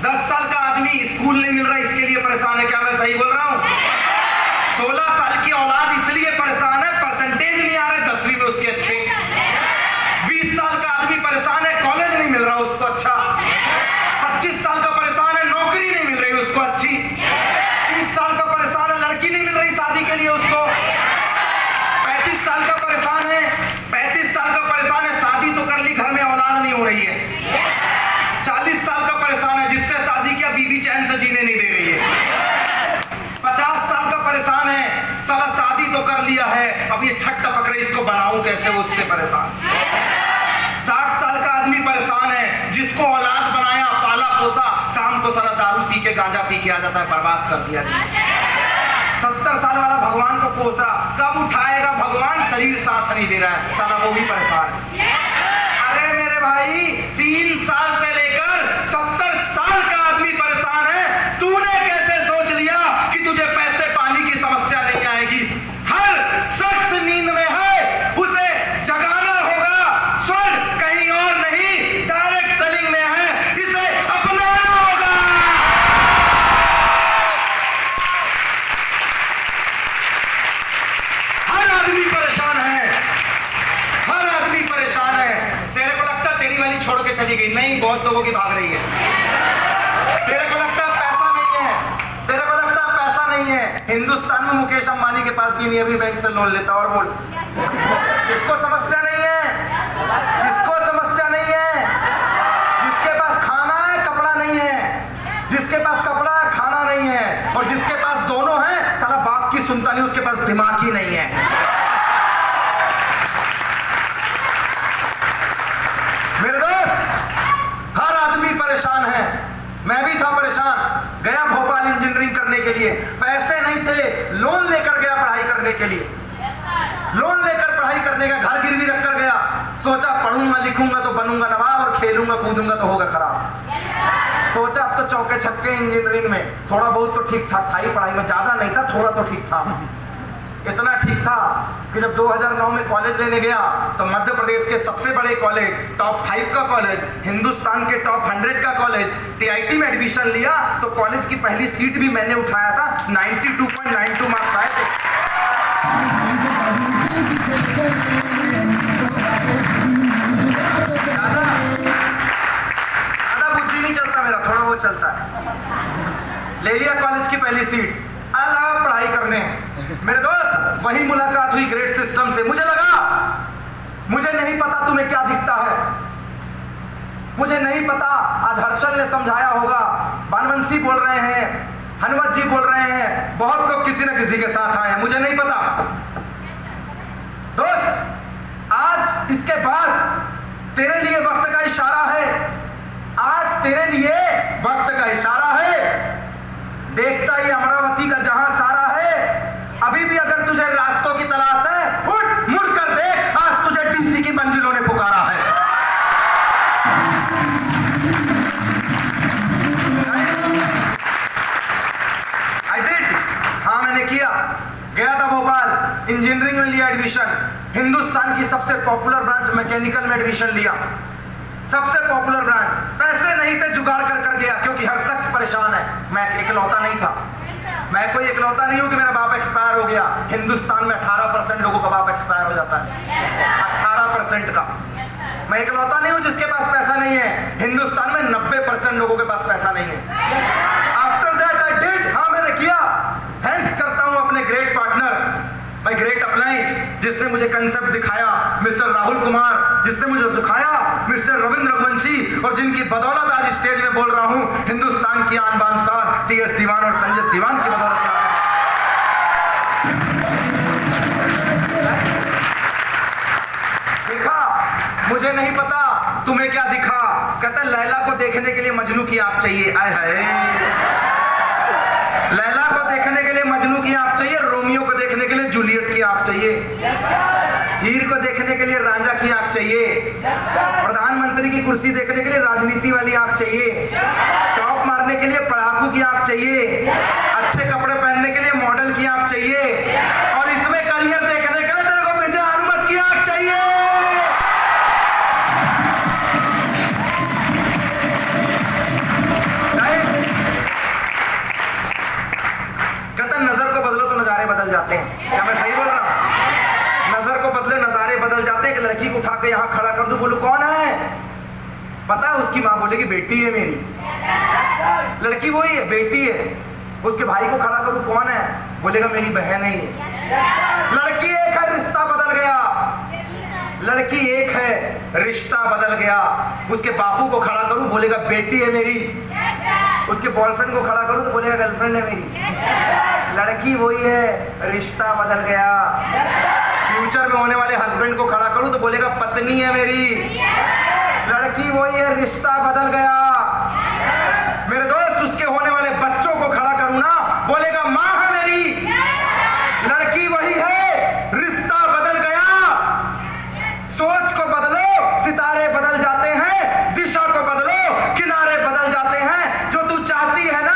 10 साल का आदमी स्कूल नहीं मिल रहा इसके लिए परेशान है। क्या मैं सही बोल रहा हूं? 16 साल की औलाद इसलिए परेशान है परसेंटेज नहीं आ रहे 10वीं में उसके अच्छे। 20 साल का आदमी परेशान है कॉलेज नहीं मिल रहा उसको अच्छा। 25 साल का परेशान है नौकरी नहीं मिल रही उसको अच्छी। 30 साल का परेशान है लड़की नहीं मिल रही शादी के लिए उसको। 35 साल का परेशान है, 35 साल का परेशान है शादी तो कर ली घर में औलाद नहीं हो रही है। 40 साल का परेशान है जिससे शादी किया बीवी चैन से जीने नहीं दे रही है। 50 साल का परेशान है साला शादी तो कर लिया है अब ये छट टपक रही इसको बनाऊं कैसे, वो उससे परेशान। 60 साल का आदमी परेशान है जिसको औलाद बनाया पाला पोसा, शाम को सारा दारू पी के गांजा पी के आ जाता है, बर्बाद कर दिया जाए। 70 साल वाला भगवान को कोस रहा, कब उठाएगा भगवान, शरीर साथ नहीं दे रहा है, साला वो भी परेशान है। अरे मेरे भाई 3 साल से लेकर 70 साल का आदमी परेशान है। तूने कैसे सोच लिया कि तुझे पैसे पानी की समस्या नहीं आएगी? हर शख्स नींद में है, उसे जगाना होगा। स्वर्ग कहीं और नहीं डायरेक्ट सेलिंग में है, इसे अपनाना होगा। हर आदमी परेशान है, हर आदमी परेशान है। तेरे को लगता है तेरी वाली छोड़ के चली गई, नहीं बहुत लोगों की भाग रही है। तेरे को लगता है पैसा नहीं है, तेरे को लगता है पैसा नहीं है। हिंदुस्तान में मुकेश अंबानी के पास भी नहीं, अभी बैंक से लोन लेता। और बोल, इसको समस्या नहीं है, इसको समस्या नहीं है। जिसके पास खाना है कपड़ा नहीं है, जिसके पास कपड़ा है खाना नहीं है, और जिसके पास दोनों है साला बाप की सुनता नहीं, उसके पास दिमाग ही नहीं है। मेरे दोस्त हर आदमी परेशान है, मैं भी था परेशान। गया भोपाल इंजीनियरिंग करने के लिए, पैसे नहीं थे, लोन लेकर गया पढ़ाई करने के लिए। लोन लेकर पढ़ाई करने का घर गिरवी रख कर गया, सोचा पढ़ूंगा लिखूंगा तो बनूंगा नवाब और खेलूंगा कूदूंगा तो होगा खराब। सोचा अब तो चौके छक्के इंजीनियरिंग में थोड़ा बहुत तो ठीक ठाक था ही, पढ़ाई में ज्यादा नहीं था, थोड़ा तो ठीक था। इतना ठीक था कि जब 2009 में कॉलेज लेने गया तो मध्य प्रदेश के सबसे बड़े कॉलेज, टॉप 5 का कॉलेज, हिंदुस्तान के टॉप 100 का कॉलेज, टीआईटी में एडमिशन लिया तो कॉलेज की पहली सीट भी मैंने उठाया था। 92.92 मार्क्स आए थे। ज्यादा बुद्धि नहीं चलता मेरा, थोड़ा बहुत चलता है। ले लिया कॉलेज की पहली सीट, लगा पढ़ाई करने। मेरे दोस्त वही मुलाकात हुई ग्रेड सिस्टम से। मुझे लगा, मुझे नहीं पता तुम्हें क्या दिखता है, मुझे नहीं पता। आज हर्षल ने समझाया होगा, बानवंशी बोल रहे हैं, हनुमत जी बोल रहे हैं बहुत लोग किसी न किसी के साथ आए हैं, मुझे नहीं पता। दोस्त, आज इसके बाद तेरे लिए वक्त का इशारा है, आज तेरे लिए वक्त का इशारा है। देखता ही अमरावती का जहां सारा है, अभी भी अगर तुझे रास्तों की तलाश है, उठ मुड़ कर देख, आज तुझे डीसी की मंजिलों ने पुकारा है। I did, हाँ मैंने किया। गया था भोपाल, इंजीनियरिंग में लिया एडमिशन, हिंदुस्तान की सबसे पॉपुलर ब्रांच मैकेनिकल में एडमिशन लिया, सबसे पॉपुलर ब्रांच। पैसे नहीं थे, जुगाड़ कर कर गया, क्योंकि हर शख्स परेशान है। मैं इकलौता नहीं था, मैं कोई इकलौता नहीं हूं कि मेरा बाप एक्सपायर हो गया। हिंदुस्तान में 18% लोगों का बाप एक्सपायर हो जाता है, 18% का। मैं इकलौता नहीं हूं जिसके पास पैसा नहीं है। हिंदुस्तान में 90% लोगों के पास पैसा नहीं है। आफ्टर दैट आई डिड, हाँ मैंने किया। थैंक्स करता हूं अपने great partner, my great upline, जिसने मुझे कंसेप्ट दिखाया, मिस्टर राहुल कुमार, जिसने मुझे सिखाया, मिस्टर रविंद्र रघुवंशी, और जिनकी बदौलत आज स्टेज में बोल रहा हूं, हिंदुस्तान की आन बान शान टीएस दीवान और संजय दीवान की बदौलत। देखा, मुझे नहीं पता तुम्हें क्या दिखा। कहता लैला को देखने के लिए मजनू की आंख चाहिए, आय हाय। लैला को देखने के लिए मजनू की आंख चाहिए, रोमियो को देखने के लिए जूलियट की आंख चाहिए, हीर को देखने के लिए रांझा की आंख चाहिए, प्रधानमंत्री की कुर्सी देखने के लिए राजनीति वाली आंख चाहिए, टॉप मारने के लिए पढ़ाकू की आंख चाहिए, अच्छे कपड़े पहनने के लिए मॉडल की आंख चाहिए, और इसमें करियर देखने के लिए तेरे को विजय हनुमत की आंख चाहिए। कहता नजर को बदलो तो नजारे बदल जाते हैं। क्या मैं सही बोल रहा हूं? नजर को बदले नजारे बदल जाते हैं। कि लड़की को उठा के यहाँ खड़ा कर दूं, बोलो कौन है? पता है उसकी माँ बोलेगी बेटी है मेरी। लड़की वही है, बेटी है। उसके भाई को खड़ा करूं, कौन है? बोलेगा मेरी बहन है ये। लड़की एक है, रिश्ता बदल गया। लड़की एक है, रिश्ता बदल गया। उसके बापू को खड़ा करूं, बोलेगा बेटी है मेरी। उसके बॉयफ्रेंड को खड़ा करूं तो बोलेगा गर्लफ्रेंड है मेरी। लड़की वही है, रिश्ता बदल गया। फ्यूचर में होने वाले हस्बैंड को खड़ा करूं तो बोलेगा पत्नी है मेरी। लड़की वही है, रिश्ता बदल गया। मेरे दोस्त, उसके होने वाले बच्चों को खड़ा करूं ना, बोलेगा माँ है मेरी। लड़की वही है, रिश्ता बदल गया। सोच को बदलो, सितारे बदल जाते हैं। दिशा को बदलो, किनारे बदल जाते हैं। जो तू चाहती है ना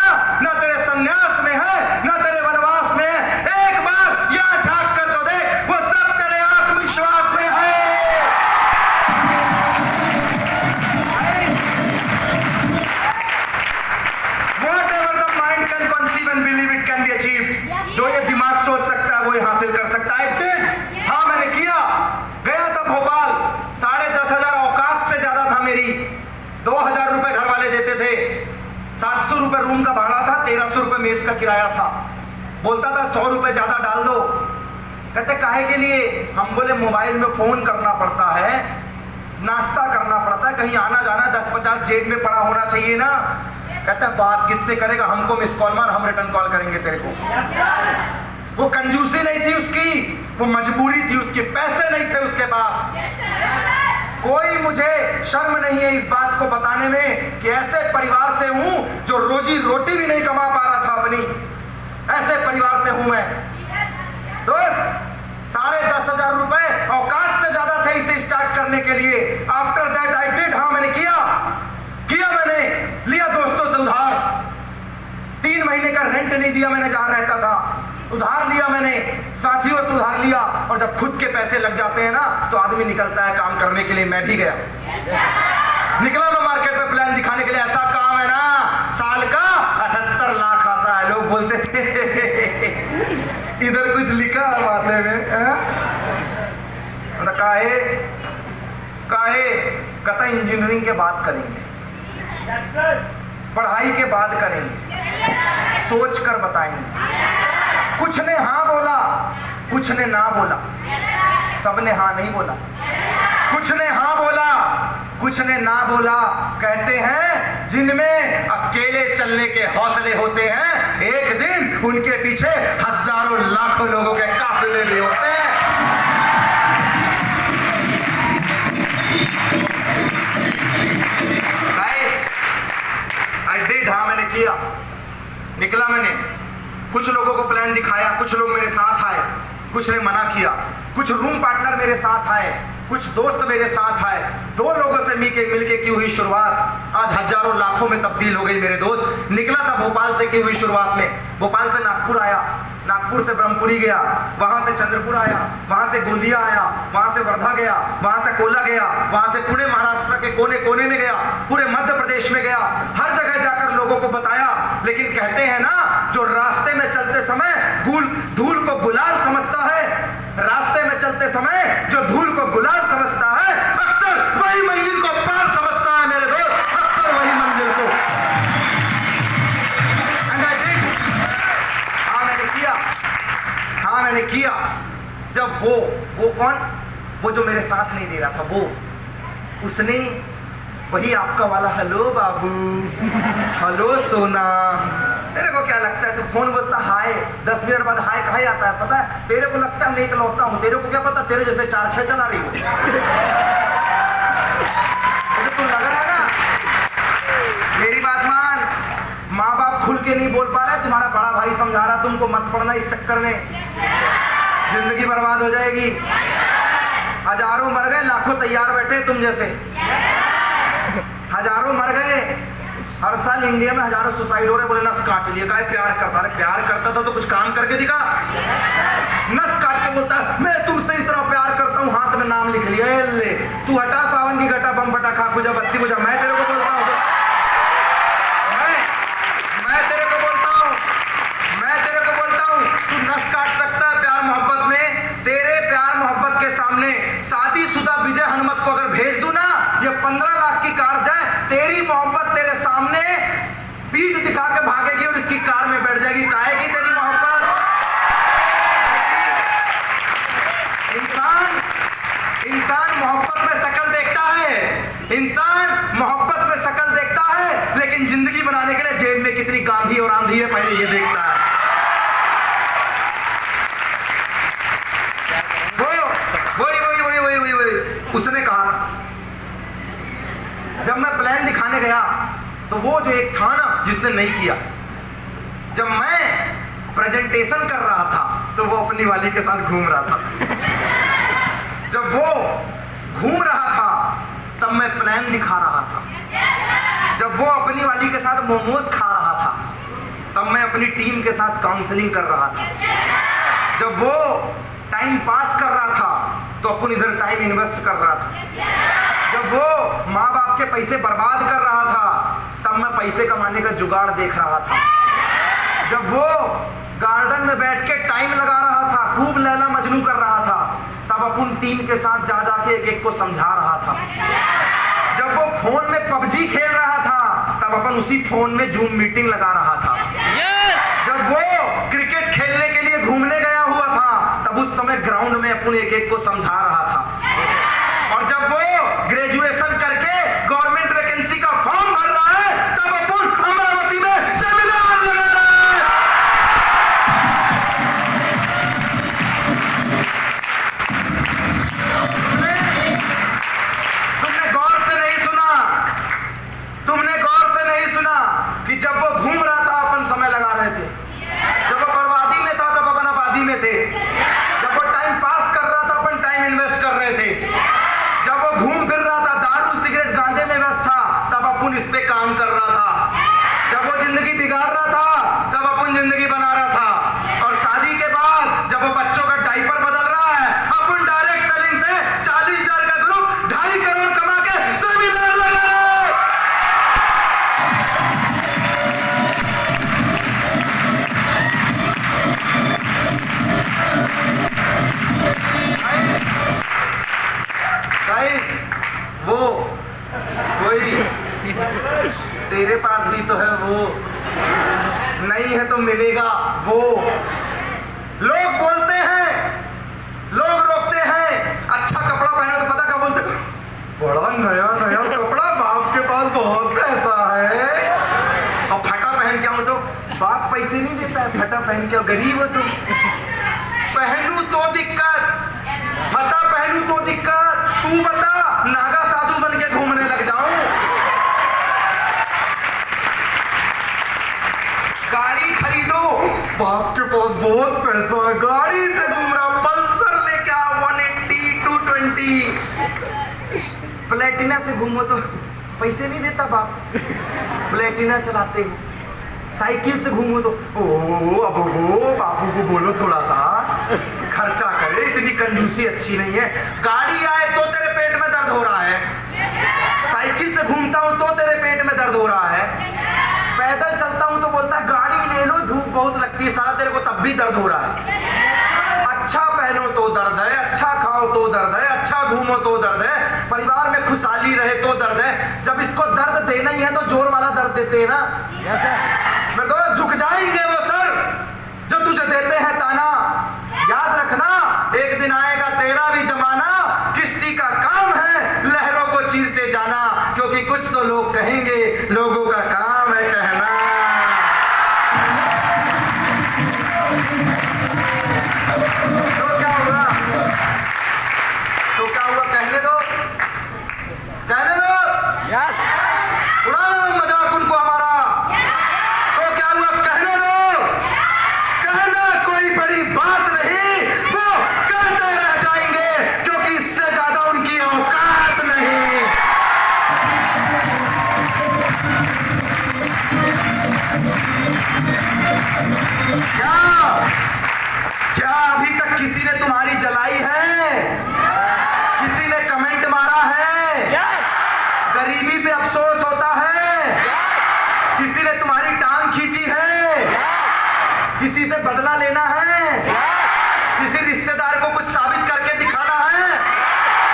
तेरे संन्यास में है, ना तेरे वनवास में है। एक बार यहाँ झांक कर तो देख, वो सब तेरे आत्मविश्वास में है। Whatever the mind can conceive and believe it can be achieved. जो ये दिमाग सोच सकता है वो ये हासिल कर सकता है। did, हाँ मैंने किया। गया था भोपाल, 10,500 औकात से ज्यादा था मेरी। 2,000 रुपए घर वाले देते थे, 700 रुपए रूम का भाड़ा था, 1,300 रुपए मेस का किराया था। बोलता था 100 रुपए ज्यादा डाल दो। कहते काहे के लिए? हम बोले मोबाइल में फोन करना पड़ता है, नाश्ता करना पड़ता है, कहीं आना जाना, 10-50 जेब में पड़ा होना चाहिए ना। कहता बात किससे करेगा? हमको मिस कॉल मार, हम रिटर्न कॉल करेंगे तेरे को। वो कंजूसी नहीं थी उसकी, वो मजबूरी थी उसकी, पैसे नहीं थे उसके पास। कोई मुझे शर्म नहीं है इस बात को बताने में कि ऐसे परिवार से हूं जो रोजी रोटी भी नहीं कमा पा रहा था अपनी। ऐसे परिवार से हूं मैं। दोस्त, 10,500 रुपए औकात से ज्यादा थे इसे स्टार्ट करने के लिए। आफ्टर दैट आई डिड, हाँ मैंने किया। मैंने लिया दोस्तों से उधार। 3 महीने का रेंट नहीं दिया मैंने जहां रहता था, उधार लिया मैंने, साथियों से उधार लिया। और जब खुद के पैसे लग जाते हैं ना तो आदमी निकलता है काम करने के लिए। मैं भी गया, निकला मैं मार्केट में प्लान दिखाने के लिए। ऐसा काम है ना, साल का 78 लाख आता है। लोग बोलते थे इधर कुछ लिखा माथे में, काहे? कहता इंजीनियरिंग के बाद करेंगे, पढ़ाई के बाद करेंगे, सोच कर बताएंगे। कुछ ने हाँ बोला, कुछ ने ना बोला, सबने हाँ नहीं बोला। कुछ ने हाँ बोला, कुछ ने ना बोला। कहते हैं जिनमें अकेले चलने के हौसले होते हैं, एक दिन उनके पीछे हजारों लाखों लोगों के काफिले भी होते हैं। हाँ, मैंने किया, निकला मैंने, कुछ लोगों को प्लान दिखाया, कुछ लोग मेरे साथ आए, कुछ ने मना किया, कुछ रूम पार्टनर मेरे साथ आए, कुछ दोस्त मेरे साथ आए। 2 लोगों से मिलके की हुई शुरुआत आज हजारों लाखों में तब्दील हो गई। मेरे दोस्त, निकला था भोपाल से की हुई शुरुआत में, भोपाल से नागपुर आया, नागपुर से ब्रह्मपुरी गया, वहां से चंद्रपुर आया, वहां से गोंदिया आया, वहां से वर्धा गया, वहां से कोला गया, वहां से पुणे महाराष्ट्र के कोने कोने में गया, पूरे मध्य प्रदेश में गया, हर जगह जाकर लोगों को बताया। लेकिन कहते हैं ना, जो रास्ते में चलते समय धूल को गुलाल समझता है, रास्ते में चलते समय जो धूल को गुलाल समझता है, अक्सर वही मंजिल को पार समझता है मेरे दोस्त, अक्सर वही मंजिल को। हाँ, मैंने किया। जब वो कौन, वो जो मेरे साथ नहीं दे रहा था, उसने वही आपका वाला हेलो बाबू, हेलो सोना, तेरे को क्या लगता है, तू फोन बजता हाय, 10 मिनट बाद हाय कहाँ आता है पता है? तेरे को लगता है मैं इकलौता हूँ, तेरे को क्या पता, तेरे जैसे 4-6 चला रही हूँ। तो लग रहा है ना, मेरी बात मान, माँ बाप खुल के नहीं बोल पा रहे, तुम्हारा बड़ा भाई समझा रहा तुमको मत पड़ना इस चक्कर में, जिंदगी बर्बाद हो जाएगी। हजारों मर गए, लाखों तैयार बैठे तुम जैसे, हजारों मर गए। हर साल इंडिया में हजारों सुसाइड हो रहे, बोले नस काट लिए, कहा प्यार करता। अरे प्यार करता था तो कुछ काम करके दिखा। नस काट के बोलता मैं तुमसे इतना प्यार करता हूँ, हाथ में नाम लिख लिया, ले तू हटा सावन की घटा, बम फटा, खा खुजा, बत्ती बुझा। मैं तेरे को बोलता हूँ, मैं तेरे को बोलता हूँ, तू नस काट सकता है प्यार मोहब्बत में। तेरे प्यार मोहब्बत के सामने शादीशुदा विजय हनुमत को अगर भेज दूं ना, ये 15 लाख की कार जाए, तेरी मोहब्बत तेरे सामने पीठ दिखा के भागेगी और इसकी कार में बैठ जाएगी। काहे की तेरी मोहब्बत? इंसान मोहब्बत में शक्ल देखता है, इंसान मोहब्बत में शक्ल देखता है, लेकिन जिंदगी बनाने के लिए जेब में कितनी गांधी और आंधी है पहले ये देखता है। वही उसने कहा था। जब मैं प्लान दिखाने गया तो वो जो एक था ना जिसने नहीं किया, जब मैं प्रेजेंटेशन कर रहा था तो वो अपनी वाली के साथ घूम रहा था। जब वो घूम रहा था तब मैं प्लान दिखा रहा था। जब वो अपनी वाली के साथ मोमोज खा रहा था तब मैं अपनी टीम के साथ काउंसलिंग कर रहा था। जब वो टाइम पास कर रहा था तो अपन इधर टाइम इन्वेस्ट कर रहा था। जब वो माँ बाप के पैसे बर्बाद कर रहा था तब मैं पैसे कमाने का जुगाड़ देख रहा था। जब वो गार्डन में बैठ के टाइम लगा रहा था, खूब लैला मजनू कर रहा था, तब अपन टीम के साथ जा जाके एक एक को समझा रहा था। जब वो फोन में पबजी खेल रहा था तब अपन उसी फोन में जूम मीटिंग लगा रहा था। जब वो क्रिकेट खेलने के लिए घूमने गया हुआ था तब उस समय ग्राउंड में अपन एक एक को समझा रहा था। और जब वो ग्रेजुएशन करके गवर्नमेंट वैकेंसी का फॉर्म भर रहा है तब अपन अमरावती में सेमिनार लगा रहा है। तुमने गौर से नहीं सुना कि जब वो घूम रहा था अपन समय लगा रहे थे, जब वो बर्बादी में था तब अपन आबादी में थे, जब वो टाइम पास कर रहा था अपन टाइम इन्वेस्ट कर रहे थे, जब वो घूम फिर रहा था दारू सिगरेट गांजे में व्यस्त था तब अपन इस पे काम कर रहा था, जब वो जिंदगी बिगाड़ रहा था तब अपन जिंदगी बना रहा था। और शादी के बाद जब वो बच्चों का डायपर बदल रहा है अपन डायरेक्ट सेलिंग से 40,000 का ग्रुप 2.5 करोड़ कमा के सेमिनार लगा रहा है। वही तेरे पास भी तो है, वो नहीं है तो मिलेगा वो। लोग बोलते हैं, लोग रोकते हैं, अच्छा कपड़ा पहना तो पता क्या बोलते, बड़ा नया नया पहन के आऊं तो बाप पैसे नहीं देता है, फटा पहन के आओ, गरीब हो तुम। पहनू तो दिक्कत, फटा पहनू तो दिक्कत, तू बता नागा साधु बन के घूमने लग जाऊं। गाड़ी खरीदो, बाप के पास बहुत पैसा है, गाड़ी से घूम रहा, पल्सर लेके आओ 180 220। प्लेटिना से घूमो तो पैसे नहीं देता बाप, प्लेटिना चलाते हो। साइकिल से घूमो तो अब बापू को बोलो थोड़ा सा खर्चा करे, इतनी कंजूसी अच्छी नहीं है। गाड़ी आए तो तेरे पेट में दर्द हो रहा है, साइकिल से घूमता हूं तो तेरे पेट में दर्द हो रहा है, पैदल चलता हूं तो बोलता है गाड़ी ले लो धूप बहुत लगती है, सारा तेरे को तब भी दर्द हो रहा है। अच्छा पहनो तो दर्द है, अच्छा खाओ तो दर्द है, अच्छा घूमो तो दर्द है, परिवार में खुशहाली रहे तो दर्द है। जब इसको दर्द देना ही है तो जोर वाला दर्द देते हैं ना। मेरे दोस्त झुक जाएंगे वो सर जो तुझे देते हैं ताना। याद रखना एक दिन आएगा तेरा भी जमाना, किश्ती का काम है लहरों को चीरते जाना, क्योंकि कुछ तो लोग कहेंगे, लोगों का काम है कहना। तो क्या हुआ कहने दो, कहने दो। यस, उड़ाओ मजाक उनको हमारा। तो क्या हुआ कहने दो, कहना कोई बड़ी बात नहीं, वो कहते रह जाएंगे क्योंकि इससे ज्यादा उनकी औकात नहीं। क्या अभी तक किसी ने तुम्हारी जलाई है? किसी ने कमेंट मारा है? गरीबी पे अफसोस होता है? किसी ने तुम्हारी टांग खींची है? किसी से बदला लेना है? किसी रिश्तेदार को कुछ साबित करके दिखाना है?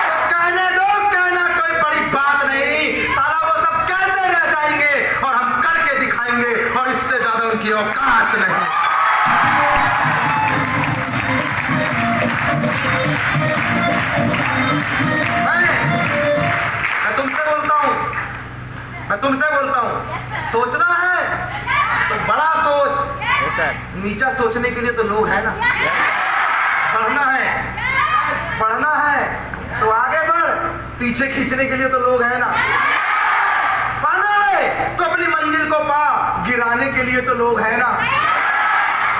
तो कहने दो, कहना कोई बड़ी बात नहीं, साला वो सब कहते रह जाएंगे और हम करके दिखाएंगे, और इससे ज्यादा उनकी औकात नहीं। मैं तुमसे बोलता हूँ सोचना है तो बड़ा सोच, नीचा सोचने के लिए तो लोग हैं ना। बढ़ना है तो आगे बढ़, पीछे खींचने के लिए तो लोग हैं ना। पाना है तो अपनी मंजिल को पा, गिराने के लिए तो लोग हैं ना।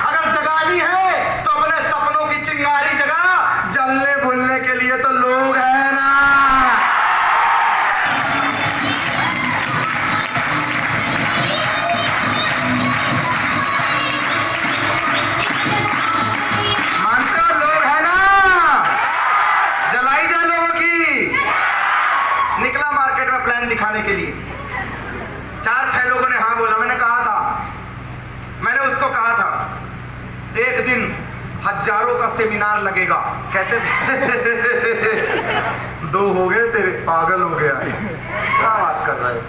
अगर जगानी है तो अपने सपनों की चिंगारी जगा, जलने भूलने के लिए तो लोग हैं ना। दिखाने के लिए 4-6 लोगों ने हाँ बोला। मैंने उसको कहा था एक दिन हजारों का सेमिनार लगेगा। कहते थे 2 हो गए तेरे, पागल हो गया, क्या बात कर रहे हो।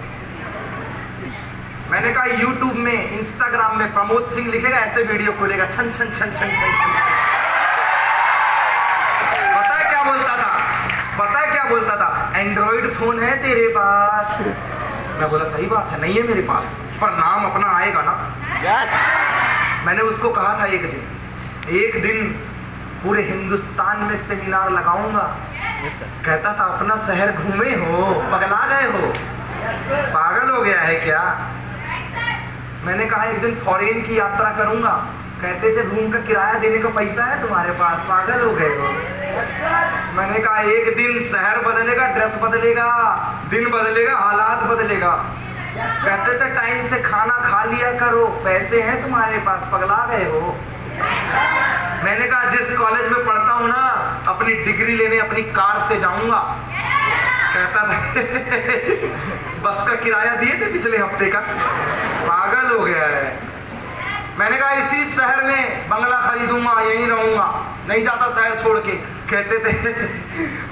मैंने कहा YouTube में, इंस्टाग्राम में प्रमोद सिंह लिखेगा ऐसे वीडियो खोलेगा, छन छन छन छन छन छन। पता है क्या बोलता था? एंड्रॉइड फोन है तेरे पास? मैं बोला सही बात है, नहीं है मेरे पास, पर नाम अपना आएगा ना। मैंने उसको कहा था एक दिन पूरे हिंदुस्तान में सेमिनार लगाऊंगा। कहता था अपना शहर घूमे हो, पगला गए हो, पागल हो गया है क्या? मैंने कहा एक दिन फॉरेन की यात्रा करूंगा। कहते थे रूम का किराया देने का पैसा है तुम्हारे पास, पागल हो गए हो। मैंने कहा एक दिन शहर बदलेगा, ड्रेस बदलेगा, दिन बदलेगा, हालात बदलेगा। कहते थे टाइम से खाना खा लिया करो, पैसे हैं तुम्हारे पास, पगला गए हो। मैंने कहा जिस कॉलेज में पढ़ता हूँ ना, अपनी डिग्री लेने अपनी कार से जाऊंगा। कहता था बस का किराया दिए थे पिछले हफ्ते का, पागल हो गया है। मैंने कहा इसी शहर में बंगला खरीदूंगा, यहीं रहूंगा, नहीं जाता शहर छोड़ के। कहते थे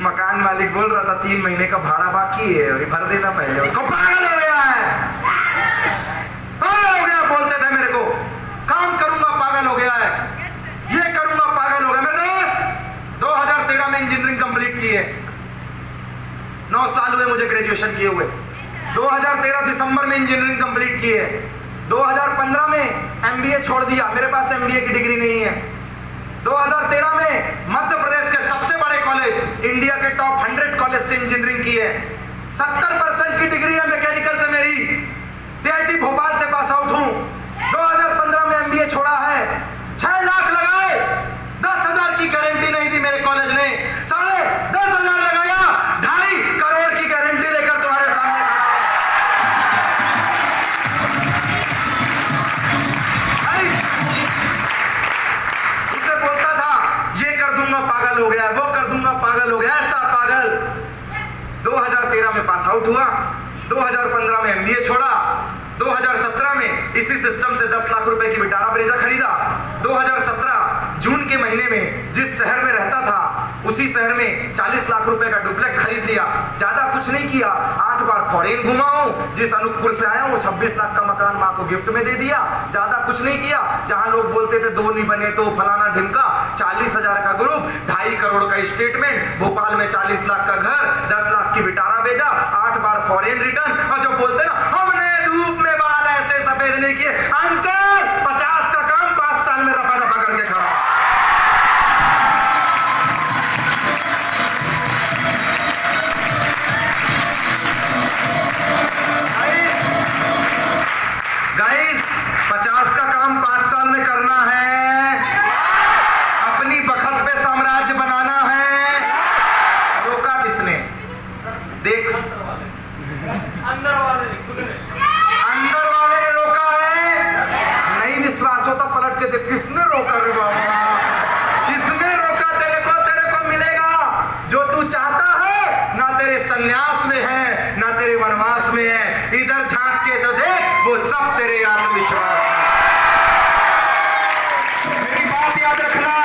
मकान मालिक बोल रहा था 3 महीने का भाड़ा बाकी है, अभी भर देना पहले उसको। पागल हो गया है, पागल हो गया। बोलते थे मेरे को काम करूंगा, पागल हो गया है, ये करूंगा, पागल हो गया। मेरे दोस्त 2013 में इंजीनियरिंग कंप्लीट की है, 9 साल हुए मुझे ग्रेजुएशन किए हुए। 2013 दिसंबर में इंजीनियरिंग कंप्लीट की है। 2015 में एमबीए छोड़ दिया, मेरे पास एमबीए की डिग्री नहीं है। 2013 में मध्य प्रदेश के सबसे बड़े कॉलेज, इंडिया के टॉप 100 कॉलेज से इंजीनियरिंग की है। 70% की डिग्री है मैकेनिकल से मेरी, टीआईटी भोपाल से पास आउट हूं। 2015 में एमबीए छोड़ा है, 6 लाख लगाए, 10,000 की गारंटी नहीं दी मेरे कॉलेज ने, 10,500 लगाया, 2.5 करोड़ की गारंटी लेकर तुम्हारे सामने उसे बोलता था ये कर दूंगा पागल हो गया, वो कर दूंगा पागल हो गया, ऐसा पागल। 2013 में पास आउट हुआ, 2015 में एमबीए छोड़ा, 2017 में इसी सिस्टम से 10 लाख रुपए की विटारा ब्रेजा खरीदा। 2017 जून के महीने में जिस शहर में रहता था उसी शहर में 40 लाख रुपए का डुप्लेक्स खरीद लिया। ज्यादा कुछ नहीं किया, 8 बार फॉरेन घुमा हूं, जिस अनूपपुर से आया हूं 26 लाख का मकान मां को गिफ्ट में दे दिया। ज्यादा कुछ नहीं किया, जहां लोग बोलते थे 2 नहीं बने तो फलाना ढिमका, 40,000 का ग्रुप, 2.5 करोड़ का स्टेटमेंट, भोपाल में 40 लाख का घर, 10 लाख की विटारा भेजा, 8 बार फॉरेन रिटर्न। और जो बोलते ना हमने धूप में बाल ऐसे सफेद नहीं किए, अंकल 50 का काम 5 साल में रफा दफा करके खड़ा। गाइस 50 का काम 5 साल में करना है, अपनी बखत पे साम्राज्य बनाना है। रोका किसने? देख अंदर वाले ने रोका है। नहीं विश्वास होता पलट के देख किसने रोका रे बाबा, किसने रोका? तेरे को मिलेगा जो तू चाहता है, ना तेरे संन्यास में है ना तेरे वनवास में है। इधर झांक के तो देख, वो सब तेरे आत्मविश्वास है। मेरी बात याद रखना,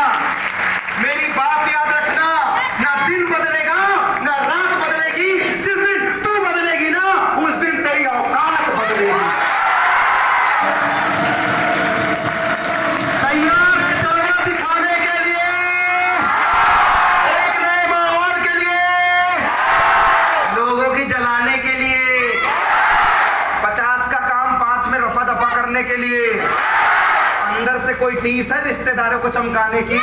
मेरी बात याद रखना, ना दिन बदलेगा ना रात बदलेगी, जिस दिन तू बदलेगी ना उस दिन तेरी औकात बदलेगी। तैयार है जलवा दिखाने के लिए, एक नए माहौल के लिए, लोगों की जलाने के लिए, 50 का काम 5 में रफा दफा करने के लिए। अंदर से कोई टीस है रिश्तेदारों को चमकाने की?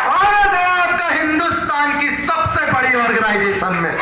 स्वागत है आपका हिंदुस्तान की सबसे बड़ी ऑर्गेनाइजेशन में।